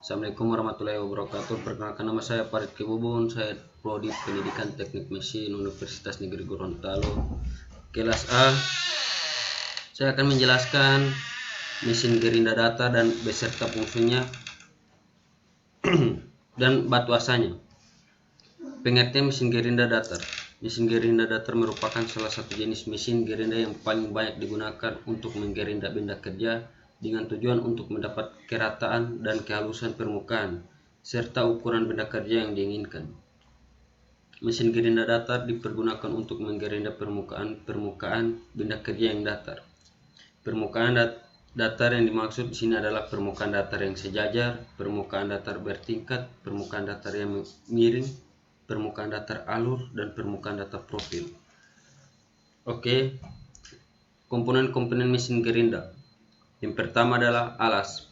Assalamualaikum warahmatullahi wabarakatuh. Perkenalkan, nama saya Farid Kibubun. Saya Prodi Pendidikan Teknik Mesin Universitas Negeri Gorontalo. Kelas A. Saya akan menjelaskan mesin gerinda data dan beserta fungsinya dan batu asanya. Pengertian mesin gerinda datar. Mesin gerinda datar merupakan salah satu jenis mesin gerinda yang paling banyak digunakan untuk menggerinda benda kerja dengan tujuan untuk mendapat kerataan dan kehalusan permukaan serta ukuran benda kerja yang diinginkan. Mesin gerinda datar dipergunakan untuk menggerinda permukaan benda kerja yang datar. Permukaan datar yang dimaksud di sini adalah permukaan datar yang sejajar, permukaan datar bertingkat, permukaan datar yang miring, permukaan datar alur, dan permukaan datar profil. Oke, komponen-komponen mesin gerinda. Yang pertama adalah alas.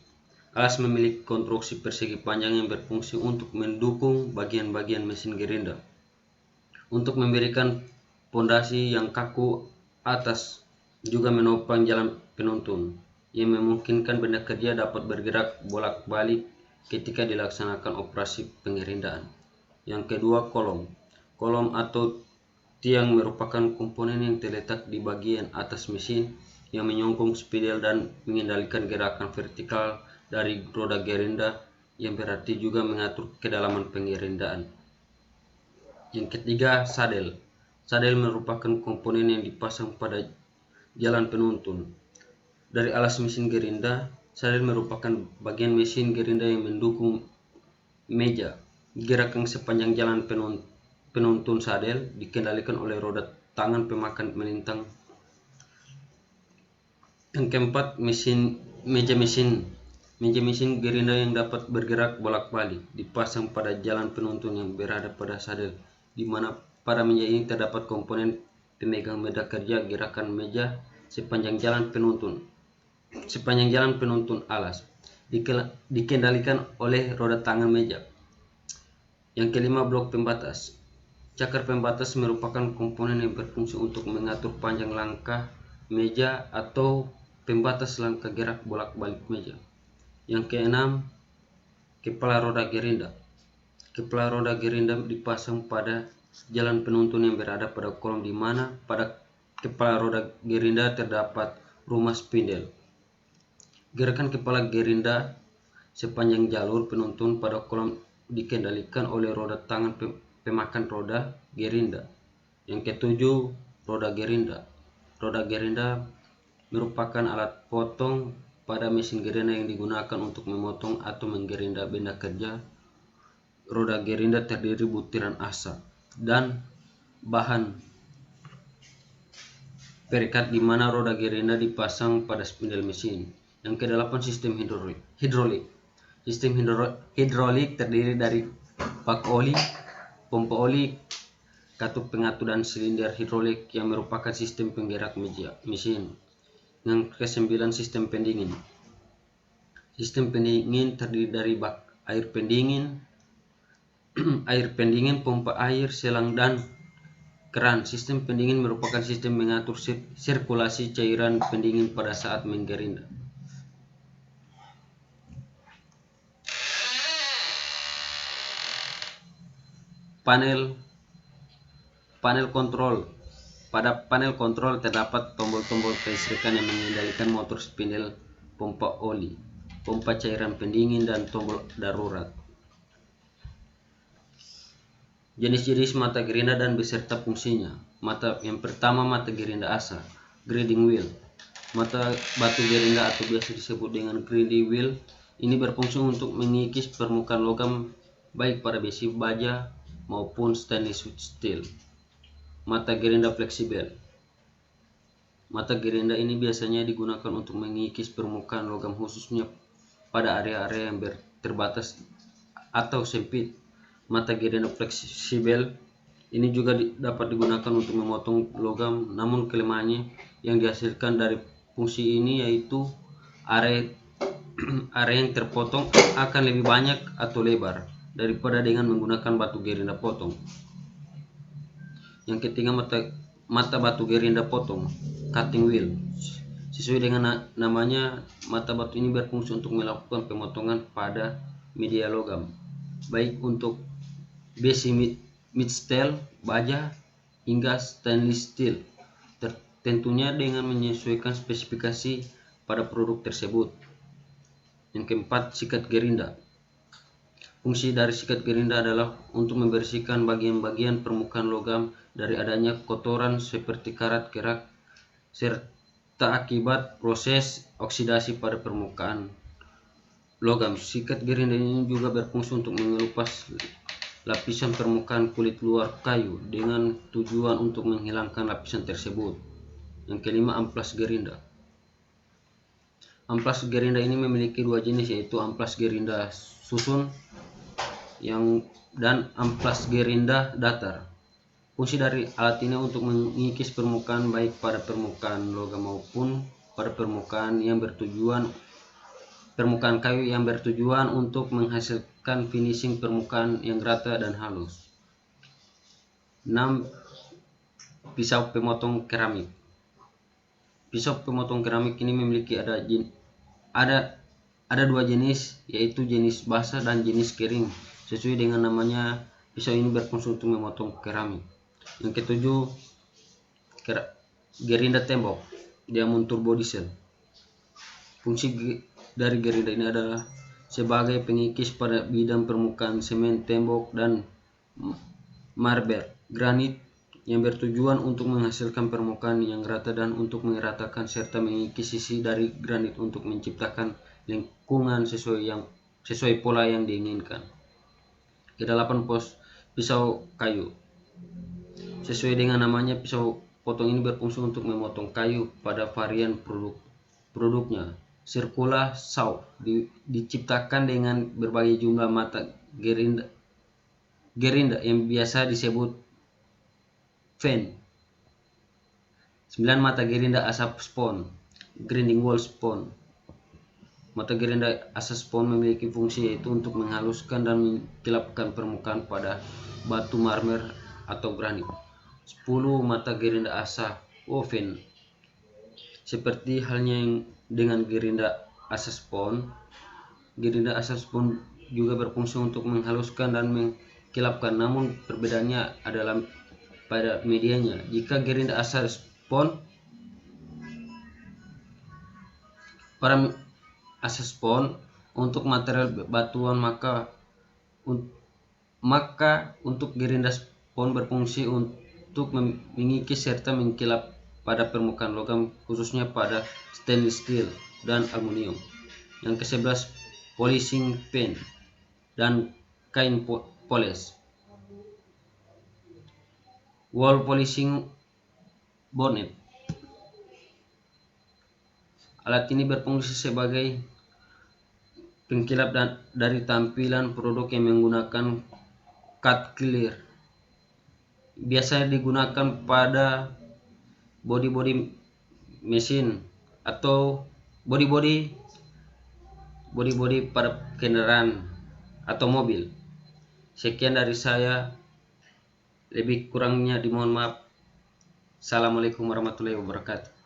Alas memiliki konstruksi persegi panjang yang berfungsi untuk mendukung bagian-bagian mesin gerinda, untuk memberikan pondasi yang kaku atas, juga menopang jalan penuntun yang memungkinkan benda kerja dapat bergerak bolak-balik ketika dilaksanakan operasi pengerindaan. Yang kedua, kolom. Kolom atau tiang merupakan komponen yang terletak di bagian atas mesin yang menyokong spidol dan mengendalikan gerakan vertikal dari roda gerinda, yang berarti juga mengatur kedalaman pengerindaan. Yang ketiga, sadel. Sadel merupakan komponen yang dipasang pada jalan penuntun. Dari alas mesin gerinda, sadel merupakan bagian mesin gerinda yang mendukung meja. Gerakan sepanjang jalan penuntun sadel dikendalikan oleh roda tangan pemakan melintang. Yang keempat, meja mesin gerinda yang dapat bergerak bolak-balik dipasang pada jalan penuntun yang berada pada sadel, di mana pada meja ini terdapat komponen pemegang benda kerja gerakan meja sepanjang jalan penuntun alas dikendalikan oleh roda tangan meja. Yang kelima, blok pembatas. Cakar pembatas merupakan komponen yang berfungsi untuk mengatur panjang langkah meja atau pembatas langkah gerak bolak-balik meja. Yang keenam, kepala roda gerinda. Kepala roda gerinda dipasang pada jalan penuntun yang berada pada kolom, di mana pada kepala roda gerinda terdapat rumah spindel. Gerakan kepala gerinda sepanjang jalur penuntun pada kolom dikendalikan oleh roda tangan pemakan roda gerinda. Yang ketujuh, roda gerinda. Roda gerinda merupakan alat potong pada mesin gerinda yang digunakan untuk memotong atau menggerinda benda kerja. Roda gerinda terdiri butiran asa dan bahan perekat, di mana roda gerinda dipasang pada spindel mesin. Yang kedelapan, sistem hidrolik. Sistem hidrolik terdiri dari bak oli, pompa oli, katup pengatup, dan silinder hidrolik yang merupakan sistem penggerak mesin. Yang kesembilan, sistem pendingin. Sistem pendingin terdiri dari bak air pendingin, pompa air, selang, dan keran. Sistem pendingin merupakan sistem mengatur sirkulasi cairan pendingin pada saat menggerinda. Panel kontrol. Pada panel kontrol terdapat tombol-tombol kelistrikan yang mengendalikan motor spindel, pompa oli, pompa cairan pendingin, dan tombol darurat. Jenis-jenis mata gerinda dan beserta fungsinya. Yang pertama, mata gerinda asa, grinding wheel. Mata batu gerinda atau biasa disebut dengan grinding wheel ini berfungsi untuk mengikis permukaan logam baik pada besi baja maupun stainless steel. Mata gerinda fleksibel. Mata gerinda ini biasanya digunakan untuk mengikis permukaan logam, khususnya pada area-area yang terbatas atau sempit. Mata gerinda fleksibel ini juga dapat digunakan untuk memotong logam, namun kelemahannya yang dihasilkan dari fungsi ini yaitu area yang terpotong akan lebih banyak atau lebar daripada dengan menggunakan batu gerinda potong. Yang ketiga, mata batu gerinda potong, cutting wheel. Sesuai dengan namanya, mata batu ini berfungsi untuk melakukan pemotongan pada media logam, baik untuk besi mid-steel, baja, hingga stainless steel, tentunya dengan menyesuaikan spesifikasi pada produk tersebut. Yang keempat, sikat gerinda. Fungsi dari sikat gerinda adalah untuk membersihkan bagian-bagian permukaan logam dari adanya kotoran seperti karat kerak serta akibat proses oksidasi pada permukaan logam. Sikat gerinda ini juga berfungsi untuk mengelupas lapisan permukaan kulit luar kayu dengan tujuan untuk menghilangkan lapisan tersebut. Yang kelima, amplas gerinda. Amplas gerinda ini memiliki dua jenis, yaitu amplas gerinda susun dan amplas gerinda datar. Fungsi dari alat ini untuk mengikis permukaan baik pada permukaan logam maupun pada permukaan kayu yang bertujuan untuk menghasilkan finishing permukaan yang rata dan halus. 6. Pisau pemotong keramik. Pisau pemotong keramik ini memiliki ada dua jenis, yaitu jenis basah dan jenis kering. Sesuai dengan namanya, pisau ini berfungsi untuk memotong keramik. Yang ketujuh, gerinda tembok diamond turbo diesel. Fungsi dari gerinda ini adalah sebagai pengikis pada bidang permukaan semen, tembok, dan marble granit yang bertujuan untuk menghasilkan permukaan yang rata dan untuk meratakan serta mengikis sisi dari granit untuk menciptakan lingkungan sesuai pola yang diinginkan. Kedelapan, pisau kayu. Sesuai dengan namanya, pisau potong ini berfungsi untuk memotong kayu pada varian produknya. Circular saw diciptakan dengan berbagai jumlah mata gerinda yang biasa disebut fan. 9. Mata gerinda asap spon, grinding wall spon. Mata gerinda asap spon memiliki fungsi yaitu untuk menghaluskan dan mengkilapkan permukaan pada batu marmer atau granit. 10. Mata gerinda asap oven. Seperti halnya dengan gerinda asap spon, gerinda asap spon juga berfungsi untuk menghaluskan dan mengkilapkan, namun perbedaannya adalah pada medianya. Jika gerinda asap spon untuk material batuan, maka untuk gerinda spon berfungsi untuk mengikis serta mengkilap pada permukaan logam, khususnya pada stainless steel dan aluminium. Yang ke-11, polishing paint dan kain poles. Wall polishing bonnet. Alat ini berfungsi sebagai pengkilap dari tampilan produk yang menggunakan cut clear. Biasanya digunakan pada body mesin atau body pada kendaraan atau mobil. Sekian dari saya, lebih kurangnya dimohon maaf. Assalamualaikum warahmatullahi wabarakatuh.